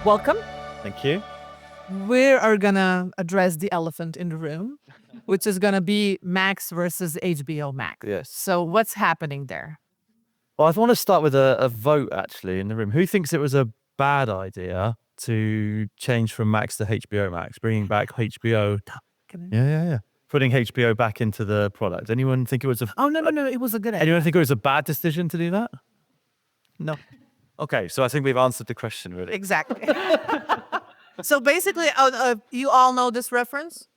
Welcome. Thank you. We are gonna address the elephant in the room, which is gonna be Max versus HBO Max. Yes. So what's happening there? Well, I want to start with a vote actually in the room. Who thinks it was a bad idea to change from Max to HBO Max, bringing back HBO? Yeah. Putting HBO back into the product. Anyone think it was a? Oh no! It was a good idea. Anyone think it was a bad decision to do that? No. Okay, so I think we've answered the question really. Exactly. So basically, you all know this reference.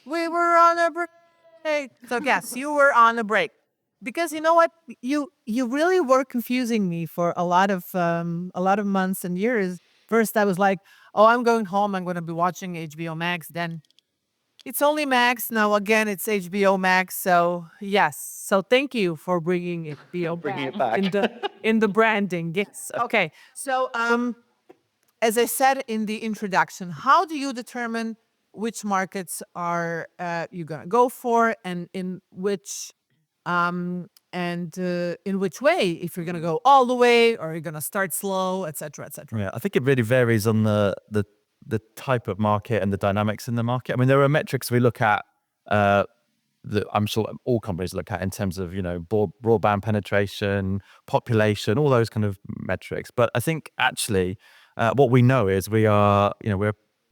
We were on a break. So yes, you were on a break. Because you know what, you really were confusing me for a lot of months and years. First, I was like, "Oh, I'm going home. I'm going to be watching HBO Max." Then it's only Max now. Again, it's HBO Max. So yes. So thank you for bringing HBO Bringing it back. in the branding. Yes. Okay. So as I said in the introduction, how do you determine which markets are you gonna go for, and in which way? If you're gonna go all the way, or you're gonna start slow, etc., etc. Yeah, I think it really varies on the type of market and the dynamics in the market. I mean, there are metrics we look at that I'm sure all companies look at in terms of, broadband penetration, population, all those kind of metrics. But I think actually what we know is we're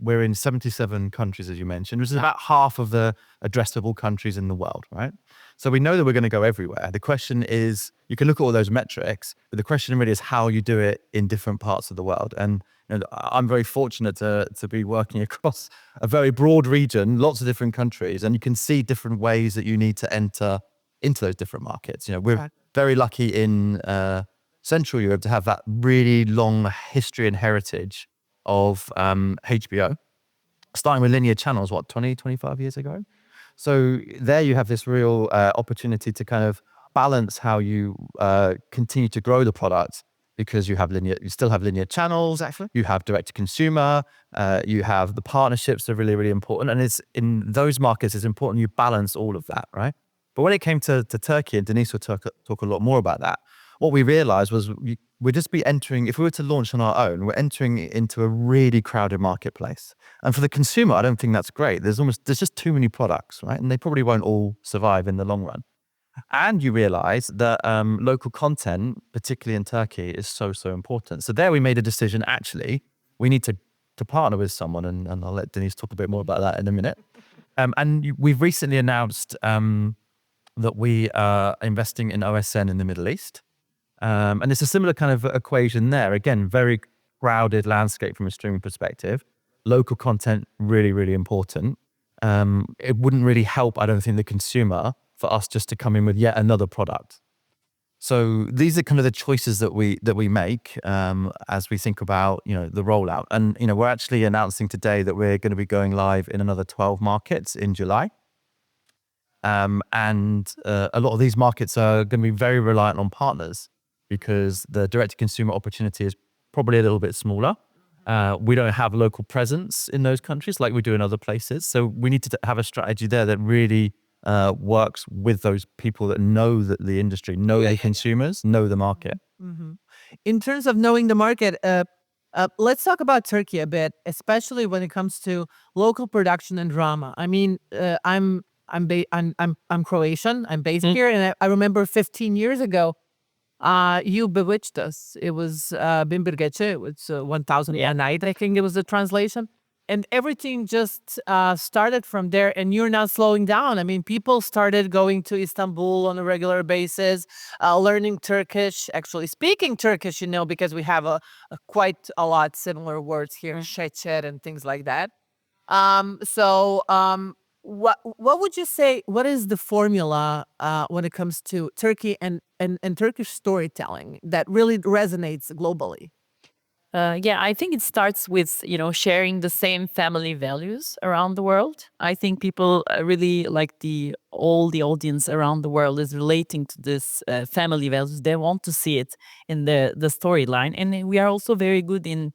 in 77 countries, as you mentioned, which is about half of the addressable countries in the world, right? So we know that we're going to go everywhere. The question is, you can look at all those metrics, but the question really is how you do it in different parts of the world. And I'm very fortunate to be working across a very broad region, lots of different countries, and you can see different ways that you need to enter into those different markets. We're very lucky in Central Europe to have that really long history and heritage of HBO, starting with linear channels, 20, 25 years ago. So there you have this real opportunity to kind of balance how you continue to grow the product, because you still have linear channels, Exactly. you have direct to consumer, you have the partnerships that are really, really important. And it's in those markets, it's important you balance all of that, right? But when it came to Turkey, and Denise will talk a lot more about that, what we realized was we'd just be entering, if we were to launch on our own, we're entering into a really crowded marketplace. And for the consumer, I don't think that's great. There's just too many products, right? And they probably won't all survive in the long run. And you realize that local content, particularly in Turkey, is so important. So there we made a decision, actually, we need to partner with someone, and I'll let Denise talk a bit more about that in a minute. We've recently announced that we are investing in OSN in the Middle East. And it's a similar kind of equation there. Again, very crowded landscape from a streaming perspective. Local content, really, really important. It wouldn't really help, I don't think, the consumer for us just to come in with yet another product. So these are kind of the choices that we make as we think about the rollout. And we're actually announcing today that we're going to be going live in another 12 markets in July. And a lot of these markets are going to be very reliant on partners, because the direct-to-consumer opportunity is probably a little bit smaller. We don't have local presence in those countries like we do in other places. So we need to have a strategy there that really works with those people that know the industry, know the consumers, know the market. Mm-hmm. In terms of knowing the market, let's talk about Turkey a bit, especially when it comes to local production and drama. I mean, I'm Croatian. I'm based here, and I remember 15 years ago, you bewitched us. It was Bin Bir Gece. It was 1001 Night, I think it was the translation. And everything just started from there, and you're now slowing down. I mean, people started going to Istanbul on a regular basis, learning Turkish, actually speaking Turkish, because we have quite a lot similar words here, şeker and things like that. What would you say, what is the formula when it comes to Turkey and Turkish storytelling that really resonates globally? Yeah, I think it starts with, sharing the same family values around the world. I think people really like all the audience around the world is relating to this family values. They want to see it in the storyline. And we are also very good in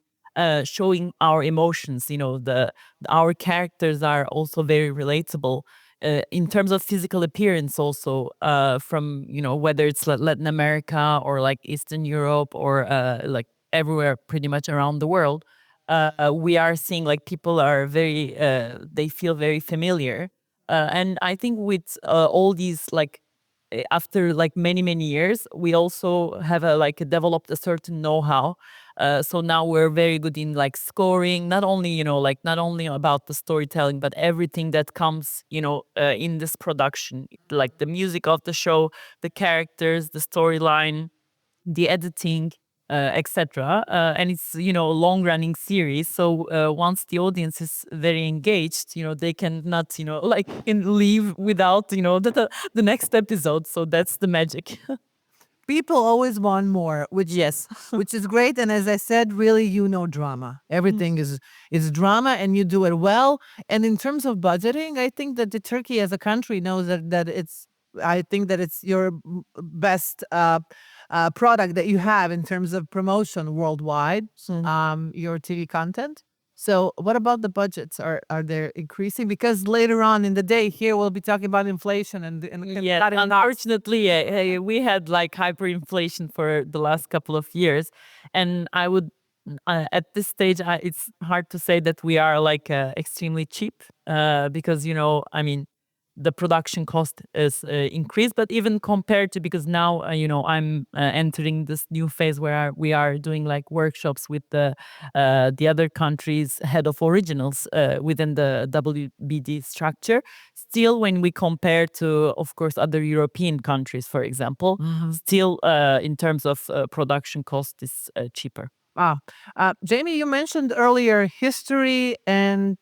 showing our emotions. Our characters are also very relatable. In terms of physical appearance also, from, whether it's Latin America or like Eastern Europe or like everywhere pretty much around the world, we are seeing like people are very, they feel very familiar. And I think with all these like after like many years, we also have developed a certain know-how. So now we're very good in like scoring, not only not only about the storytelling, but everything that comes in this production, like the music of the show, the characters, the storyline, the editing, etc. And it's a long running series. So once the audience is very engaged, they cannot leave without the next episode. So that's the magic. People always want more, which Yes. which is great. And as I said, really, drama. Everything is drama, and you do it well. And in terms of budgeting, I think that the Turkey as a country knows that it's. I think that it's your best product that you have in terms of promotion worldwide. Your TV content. So, what about the budgets? Are they increasing? Because later on in the day, here we'll be talking about inflation and Yeah, cutting costs. unfortunately, we had like hyperinflation for the last couple of years, and I would at this stage, it's hard to say that we are like extremely cheap because I mean, the production cost is increased, but even compared to, because now I'm entering this new phase where we are doing like workshops with the other countries head of originals within the WBD structure. Still, when we compare to, of course, other European countries, for example, still in terms of production cost is cheaper. Ah, Jamie, you mentioned earlier history and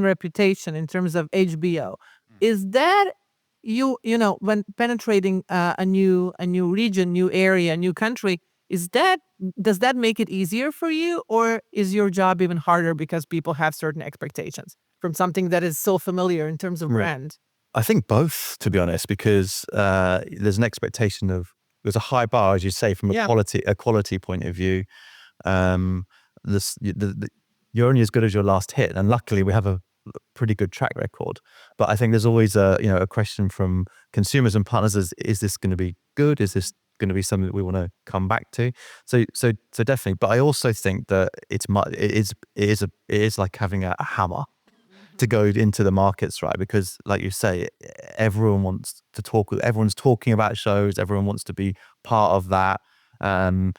reputation in terms of HBO. Is that when penetrating a new region, new area, new country? Does that make it easier for you, or is your job even harder because people have certain expectations from something that is so familiar in terms of Right. brand? I think both, to be honest, because there's an expectation of, there's a high bar, as you say, from Yeah. a quality point of view. You're only as good as your last hit, and luckily we have a pretty good track record. But I think there's always a question from consumers and partners: is this going to be good? Is this going to be something that we want to come back to? So definitely. But I also think that it is like having a hammer to go into the markets, right? Because like you say, everyone wants to talk. Everyone's talking about shows. Everyone wants to be part of that. Yeah,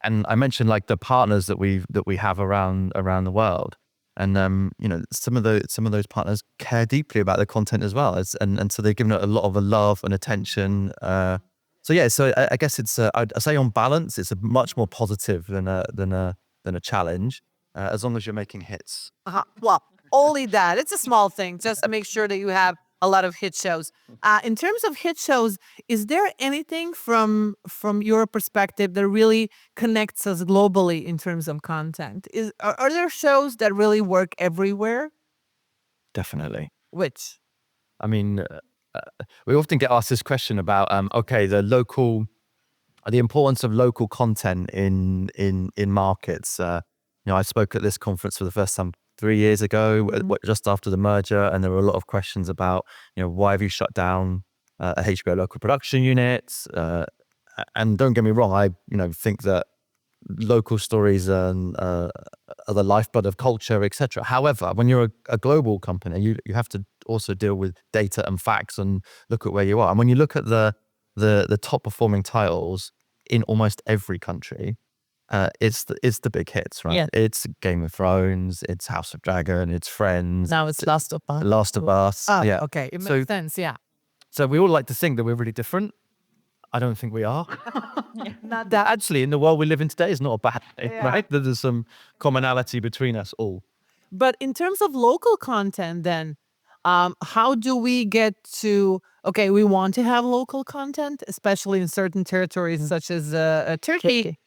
and I mentioned like the partners that we have around the world, and some of those partners care deeply about the content as well, and so they've given it a lot of love and attention. So yeah, so I guess it's I'd say on balance, it's a much more positive than a challenge, as long as you're making hits. Well, only that. It's a small thing, just to make sure that you have a lot of hit shows. In terms of hit shows, is there anything from your perspective that really connects us globally in terms of content? Are there shows that really work everywhere? Definitely. Which? I mean, we often get asked this question about okay, the importance of local content in markets. I spoke at this conference for the first time 3 years ago, just after the merger, and there were a lot of questions about why have you shut down a HBO local production unit? And don't get me wrong, I think that local stories are the lifeblood of culture, etc. However, when you're a global company, you have to also deal with data and facts and look at where you are. And when you look at the top performing titles in almost every country, it's the big hits, right? Yeah. It's Game of Thrones, it's House of Dragon, it's Friends, Now it's Last of Us. Last of Us. Yeah. Okay, it So- makes sense. Yeah, So we all like to think that we're really different. I don't think we are. not that. Actually, in the world we live in today, is not a bad thing, Yeah. right? There's some commonality between us all. But in terms of local content, then, how do we get to? Okay, we want to have local content, especially in certain territories such as Turkey.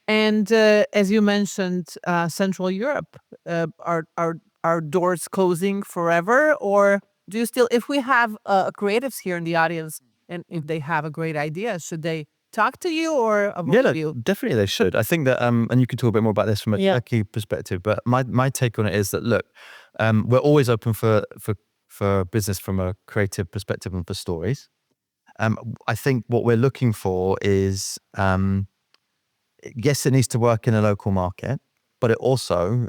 And as you mentioned, Central Europe, are doors closing forever, or do you still? If we have creatives here in the audience, and if they have a great idea, should they talk to you or avoid Yeah, you? definitely they should. I think that, and you can talk a bit more about this from a Yeah. Turkey perspective, but my take on it is that, look, we're always open for business from a creative perspective and for stories. I think what we're looking for is yes, it needs to work in a local market, but it also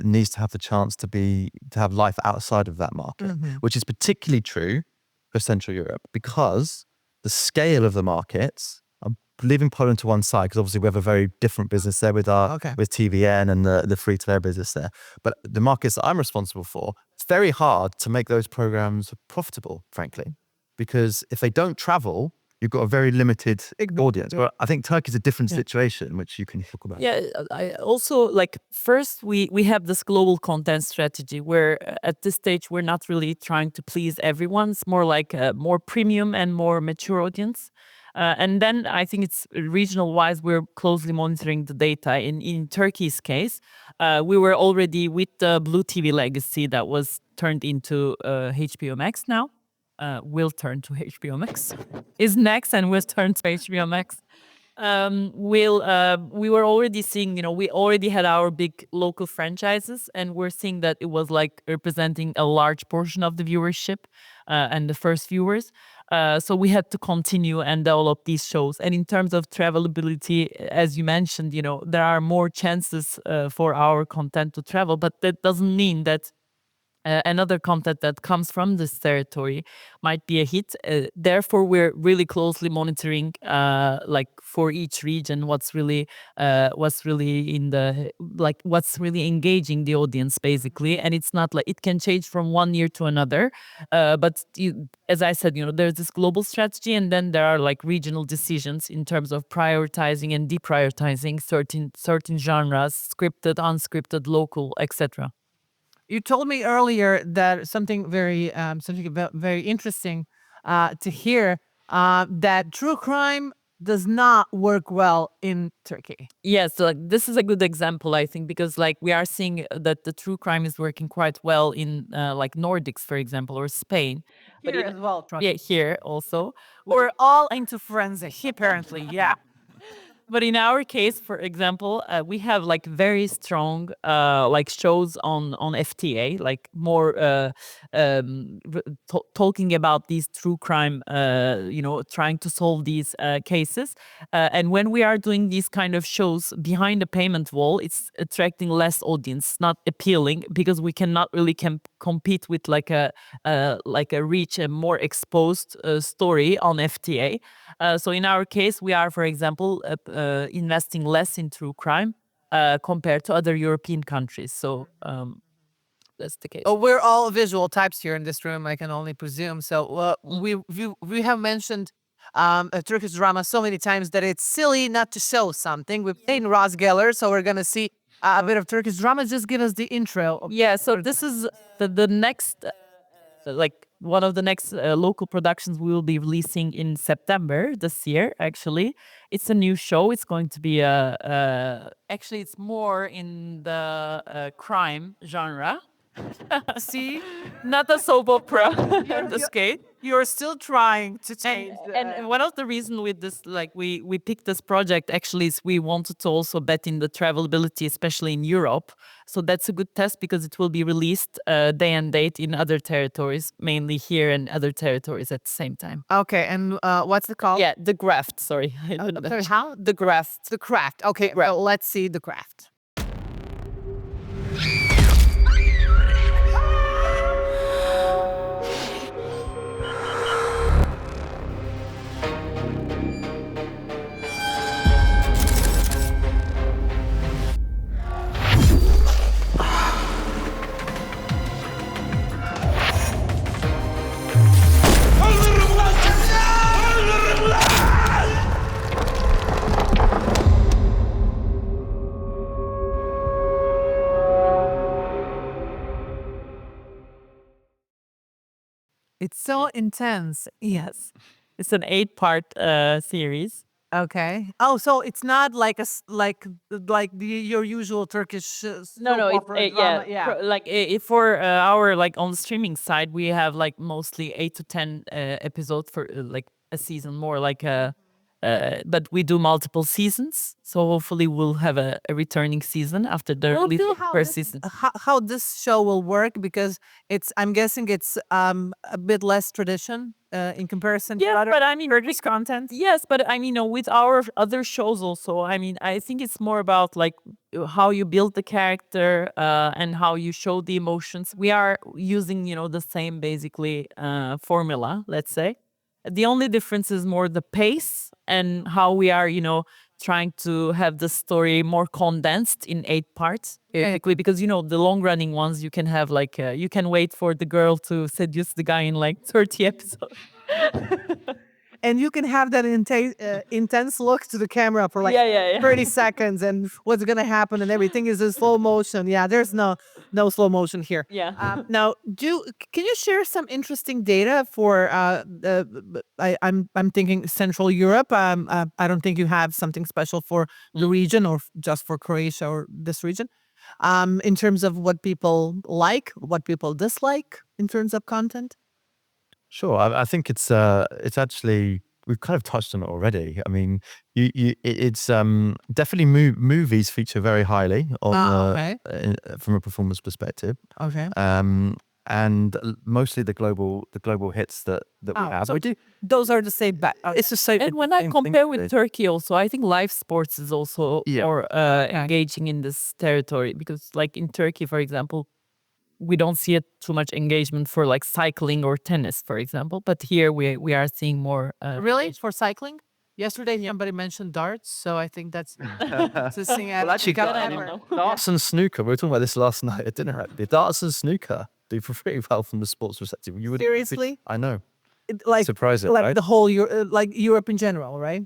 needs to have the chance to have life outside of that market, which is particularly true for Central Europe because the scale of the markets. I'm leaving Poland to one side because obviously we have a very different business there with with TVN and the free to air business there. But the markets that I'm responsible for, it's very hard to make those programs profitable, frankly, because if they don't travel, you've got a very limited audience. But I think Turkey's a different situation, which you can talk about. Yeah, I also like first we have this global content strategy where at this stage we're not really trying to please everyone. It's more like a more premium and more mature audience. And then I think it's regional wise, we're closely monitoring the data. In Turkey's case, we were already with the Blue TV legacy that was turned into HBO Max now. Will turn to HBO Max. Is next and will turn to HBO Max. We were already seeing, we already had our big local franchises, and we're seeing that it was like representing a large portion of the viewership and the first viewers. So we had to continue and develop these shows. And in terms of travelability, as you mentioned, there are more chances for our content to travel, but that doesn't mean that another content that comes from this territory might be a hit. Therefore, we're really closely monitoring, like for each region, what's really in the what's really engaging the audience, basically. And it's not like it can change from one year to another. But as I said, there's this global strategy, and then there are like regional decisions in terms of prioritizing and deprioritizing certain genres, scripted, unscripted, local, etc. You told me earlier that something very interesting to hear, that true crime does not work well in Turkey. Yes, so like this is a good example, I think, because like we are seeing that the true crime is working quite well in like Nordics, for example, or Spain. Here as well. Yeah, here also. We're all into forensic, apparently. Yeah. But in our case, for example, we have like very strong like shows on FTA, like more talking about these true crime, trying to solve these cases. And when we are doing these kind of shows behind the payment wall, it's attracting less audience, not appealing, because we cannot really compete with like a reach, a more exposed story on FTA. So in our case, we are, for example, investing less in true crime compared to other European countries. So that's the case. Oh, we're all visual types here in this room, I can only presume. So we have mentioned a Turkish drama so many times that it's silly not to show something. We've seen Ross Geller, so we're gonna see a bit of Turkish drama. Just give us the intro. Yeah, so this is the next, like one of the next local productions we will be releasing in September this year. Actually, it's a new show. It's going to be actually it's more in the crime genre. See, Not a soap opera. This case. you're still trying to change. And one of the reasons with this, like we picked this project actually is we wanted to also bet in the travelability, especially in Europe. So that's a good test because it will be released day and date in other territories, mainly here and other territories at the same time. Okay, and what's it called? Yeah, The Graft. Sorry. I don't know. Sorry, how? The Graft. The Craft. Okay, well, let's see The Craft. It's so intense. Yes. It's an 8-part series. Okay. Oh, so it's not like your usual Turkish No, soap it's opera drama. like for our like on the streaming side, we have like mostly 8 to 10 episodes for like a season, more like a but we do multiple seasons. So hopefully we'll have a returning season after the We'll release see of the first season. how this show will work, because I'm guessing it's a bit less tradition in comparison to other but I mean, Turkish content. yes, but I mean, with our other shows also, I mean, I think it's more about like how you build the character and how you show the emotions. We are using, the same basically formula, let's say. The only difference is more the pace and how we are, trying to have the story more condensed in 8 parts. Basically, because the long running ones, you can have like you can wait for the girl to seduce the guy in like 30 episodes. And you can have that intense look to the camera for like Yeah. 30 seconds, and what's gonna happen, and everything is in slow motion. Yeah, there's no slow motion here. Yeah. Now, can you share some interesting data for I'm thinking Central Europe. I don't think you have something special for the region, or just for Croatia or this region. In terms of what people like, what people dislike in terms of content. Sure. I think it's actually, we've kind of touched on it already. I mean, it's definitely movies feature very highly on Okay. from a performance perspective. Okay. And mostly the global hits that we have. So We do. those are the same. It's the same. And when I same thing compare with really. Turkey also, I think live sports is also Yeah. more engaging in this territory, because like in Turkey, for example, we don't see it too much engagement for like cycling or tennis, for example. But here we are seeing more. Really, for cycling? Yesterday, somebody mentioned darts, so I think that's interesting. Well, actually, darts and snooker. We were talking about this last night at dinner. Actually, darts and snooker do pretty well from the sports perspective. You would Seriously? I know. like Surprising, like right? the whole like Europe in general, right?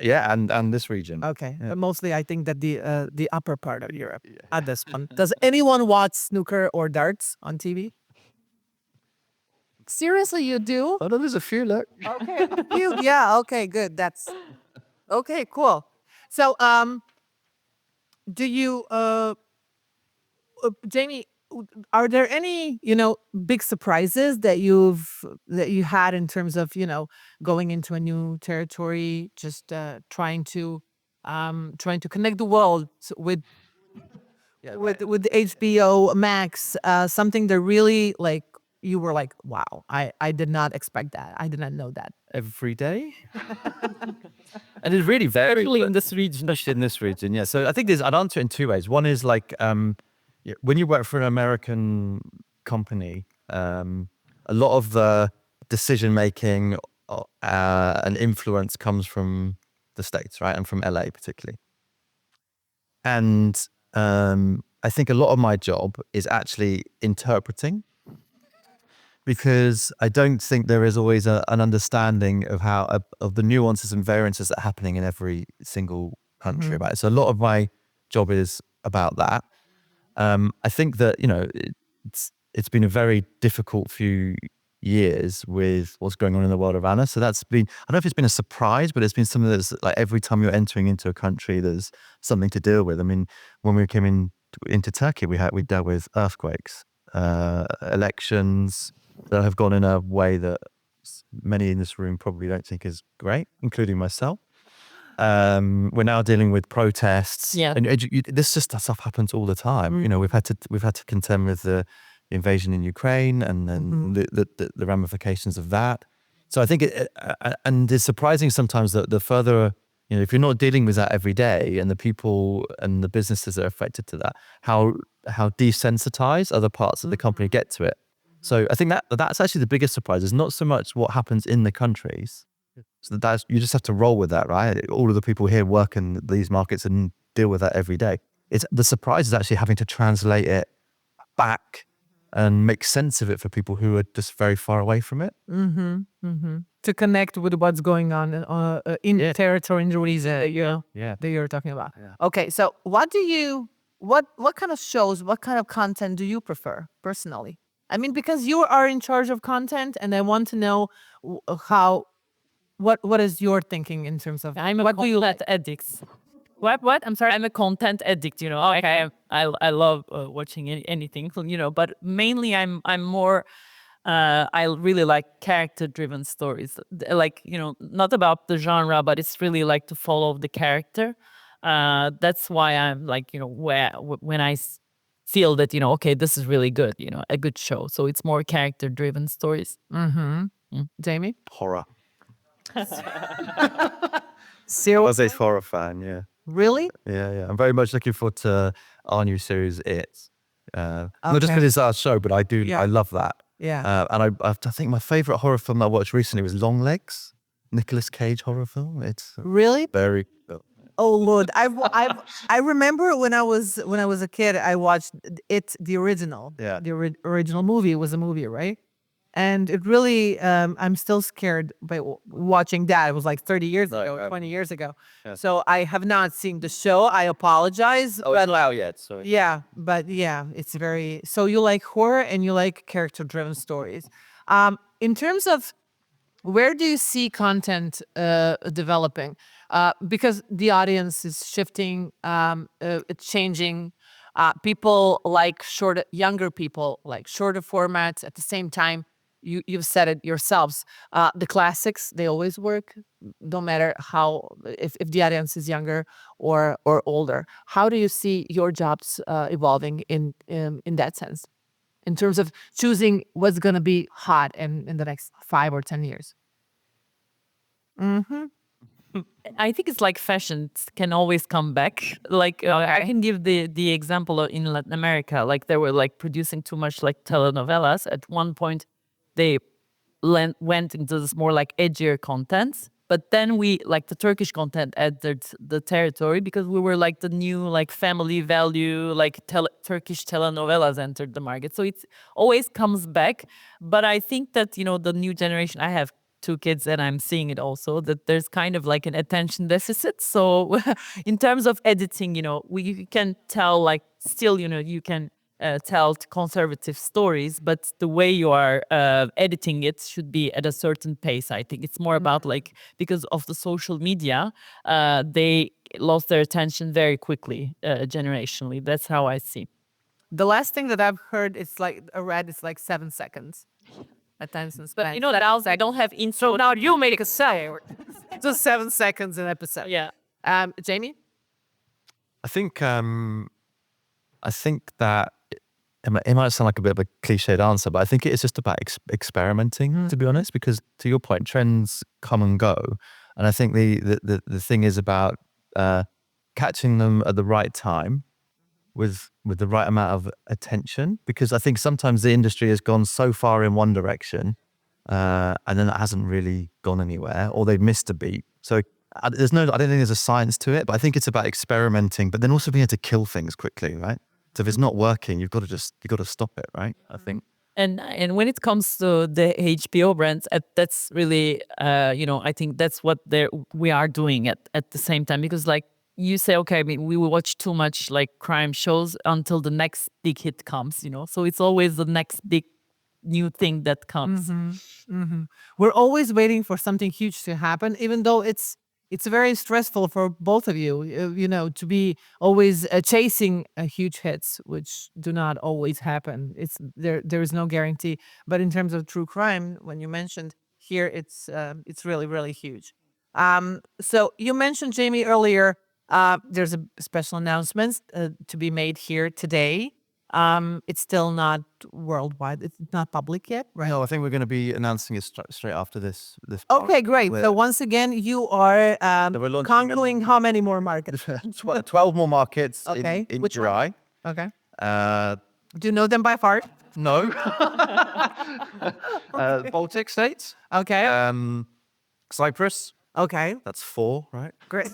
Yeah, and this region. Okay, but mostly I think that the upper part of Europe at this one. Does anyone watch snooker or darts on TV? Seriously, you do? Oh no, there's a few. Look. Okay, yeah. Okay, good. That's okay. Cool. So, do you, Jamie? Are there any big surprises that you had in terms of going into a new territory, just trying to connect the world with the HBO Max, something that really like you were like, wow, I did not expect that. I did not know that. Every day. And it's really very Especially in this region. especially in this region. Yeah. So I think I'd answer it in two ways. One is like when you work for an American company, a lot of the decision making and influence comes from the States, right, and from LA particularly. And I think a lot of my job is actually interpreting, because I don't think there is always an understanding of how of the nuances and variances that are happening in every single country. Right, so a lot of my job is about that. I think that it's been a very difficult few years with what's going on in the world around us. So that's been, I don't know if it's been a surprise, but it's been something that's like every time you're entering into a country, there's something to deal with. I mean, when we came into Turkey, we dealt with earthquakes, elections that have gone in a way that many in this room probably don't think is great, including myself. We're now dealing with protests. Yeah. And this just stuff happens all the time. We've had to contend with the invasion in Ukraine and then the ramifications of that. So I think and it's surprising sometimes that the further, if you're not dealing with that every day, and the people and the businesses that are affected to that, how desensitized other parts of the company get to it. So I think that's actually the biggest surprise, is not so much what happens in the countries. So you just have to roll with that, right? All of the people here work in these markets and deal with that every day. It's the surprise is actually having to translate it back and make sense of it for people who are just very far away from it. To connect with what's going on in the territory, in the region that you're talking about. Yeah. Okay, so what kind of shows, what kind of content do you prefer personally? I mean, because you are in charge of content, and I want to know what is your thinking in terms of What do you content addict? What? I'm sorry. I'm a content addict. Okay, I love watching anything. But mainly I'm more I really like character-driven stories. Like, not about the genre, but it's really like to follow the character. That's why I'm like, when I feel that, okay, this is really good, a good show. So it's more character-driven stories. Jamie? Horror. I was Seriously? a horror fan, yeah. Really? Yeah. I'm very much looking forward to our new series, It. Not just Okay. because it's our show, but I Yeah. love that. Yeah. And I think my favorite horror film I watched recently was Long Legs, Nicolas Cage horror film. It's Really? very good. Oh Lord, I remember when I was a kid, I watched it, the original. Yeah. The original movie. It was a movie, right? And it really, I'm still scared by watching that. It was like 30 years ago, 20 years ago. Yeah. So I have not seen the show. I apologize. Oh, it's not out yet, so Yeah, but yeah, it's very. So you like horror and you like character-driven stories. In terms of where do you see content developing? Because the audience is shifting, it's changing. People like younger people like shorter formats. At the same time, you've said it yourselves. The classics, they always work, no matter how, if the audience is younger or older. How do you see your jobs evolving in that sense? In terms of choosing what's going to be hot in the next 5 or 10 years. I think it's like fashion can always come back. Like I can give the example in Latin America. Like they were like producing too much like telenovelas. At one point, they went into this more like edgier content. But then we like the Turkish content entered the territory because we were like the new like family value like Turkish telenovelas entered the market. So it always comes back. But I think that the new generation. I have 2 kids and I'm seeing it also that there's kind of like an attention deficit. So in terms of editing, we can tell like still, you can tell conservative stories, but the way you are editing it should be at a certain pace. I think it's more about like because of the social media, they lost their attention very quickly generationally. That's how I see. The last thing that I've heard is like read is like 7 seconds. Attention span. But that else I don't have intro. So now you make a say. Just 7 seconds an episode. Yeah. Jamie? I think that it might sound like a bit of a cliched answer, but I think it is just about experimenting, to be honest, because to your point, trends come and go. And I think the thing is about catching them at the right time with the right amount of attention, because I think sometimes the industry has gone so far in one direction and then it hasn't really gone anywhere, or they've missed a beat. So I don't think there's a science to it, but I think it's about experimenting, but then also being able to kill things quickly, right? So if it's not working, you've got to stop it, right? I think. And when it comes to the HBO brands, that's really, I think that's what we are doing at the same time. Because like you say, okay, I mean, we will watch too much like crime shows until the next big hit comes, So it's always the next big new thing that comes. We're always waiting for something huge to happen, even though it's very stressful for both of you, to be always chasing huge hits, which do not always happen. There is no guarantee. But in terms of true crime, when you mentioned here, it's really, really huge. So you mentioned, Jamie, earlier, there's a special announcement to be made here today. It's still not worldwide. It's not public yet, right? No, I think we're going to be announcing it straight after this. Okay, great. So once again, you are we're launching conquering how many more markets? 12 more markets Okay. in Which one? July. Okay. Uh, Do you know them by heart? no. Baltic states. Okay. Cyprus. Okay. That's 4, right? Great.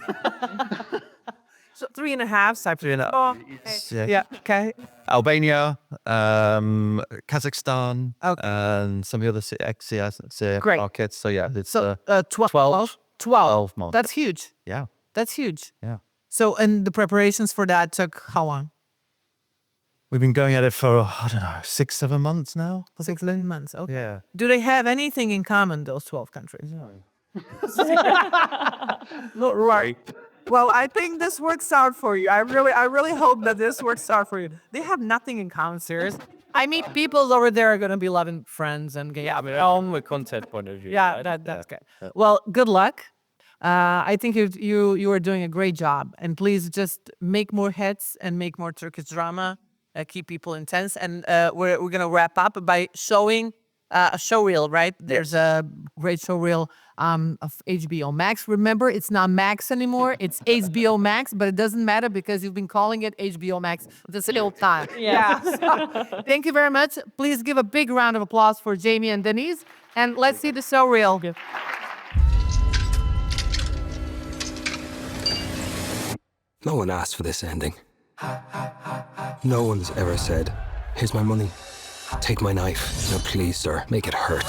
So 3.5 Cyprus. 3.5. Oh, okay. Yeah. Okay. Albania, Kazakhstan, Okay. and some of the other ex-CIS Great. markets. So yeah, it's So 12. 12. 12 months. That's huge. Yeah, That's huge. yeah. So, and the preparations for that took how long? We've been going at it for, I don't know, 6-7 months now. 6 months. Okay. Yeah. Do they have anything in common, those 12 countries? No. Not right. Well, I think this works out for you. I really hope that this works out for you. They have nothing in common, seriously. I meet people over there are going to be loving Friends and Game Yeah, I of mean, Thrones. from a content point of view. Yeah, right? that's good. Well, good luck. I think you are doing a great job, and please just make more hits and make more Turkish drama. Keep people intense, and we're gonna wrap up by showing a show reel. Right? There's a great show reel of HBO Max. Remember, it's not Max anymore; it's HBO Max, but it doesn't matter because you've been calling it HBO Max this whole time. Yeah. So, thank you very much. Please give a big round of applause for Jamie and Denise, and let's see the show reel. No one asked for this ending. No one's ever said, here's my money. Take my knife. Now please, sir, make it hurt.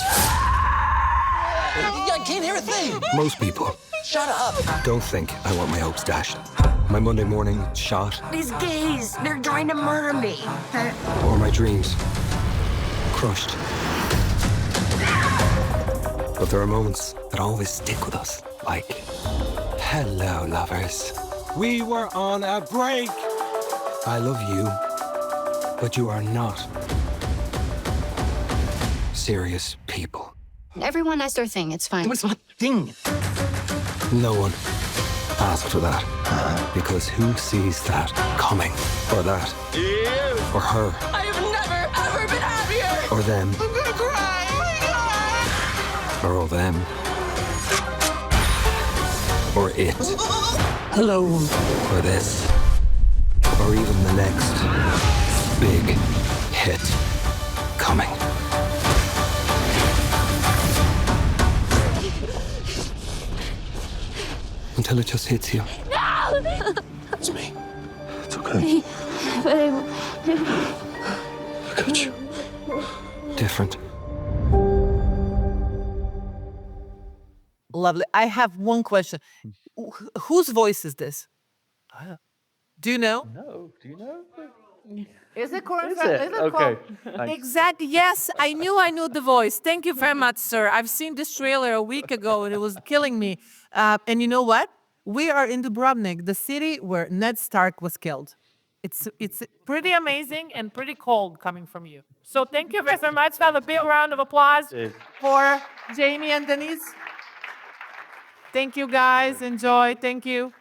I can't hear a thing. Most people Shut up. don't think I want my hopes dashed. My Monday morning shot, These gays, they're trying to murder me. or my dreams crushed. But there are moments that always stick with us, like, hello, lovers. We were on a break. I love you, but you are not serious people. Everyone has their thing, it's fine. What's my thing? No one asked for that. Because who sees that coming? Or that? Or her? I have never, ever been happier! Or them? I'm gonna cry! Oh my God! Or all them? Or it? Hello. Or this? Or even the next big hit coming? Until it just hits you. It's me. It's okay. I got you. Different. Lovely. I have one question. Whose voice is this? Do you know? No, do you know? Is it Corin? Is it? Okay. Thanks. Exactly. Yes, I knew the voice. Thank you very much, sir. I've seen this trailer a week ago and it was killing me. And you know what? We are in Dubrovnik, the city where Ned Stark was killed. It's pretty amazing and pretty cold coming from you. So thank you very much. Have a big round of applause Cheers. for Jamie and Denise. Thank you, guys. Enjoy. Thank you.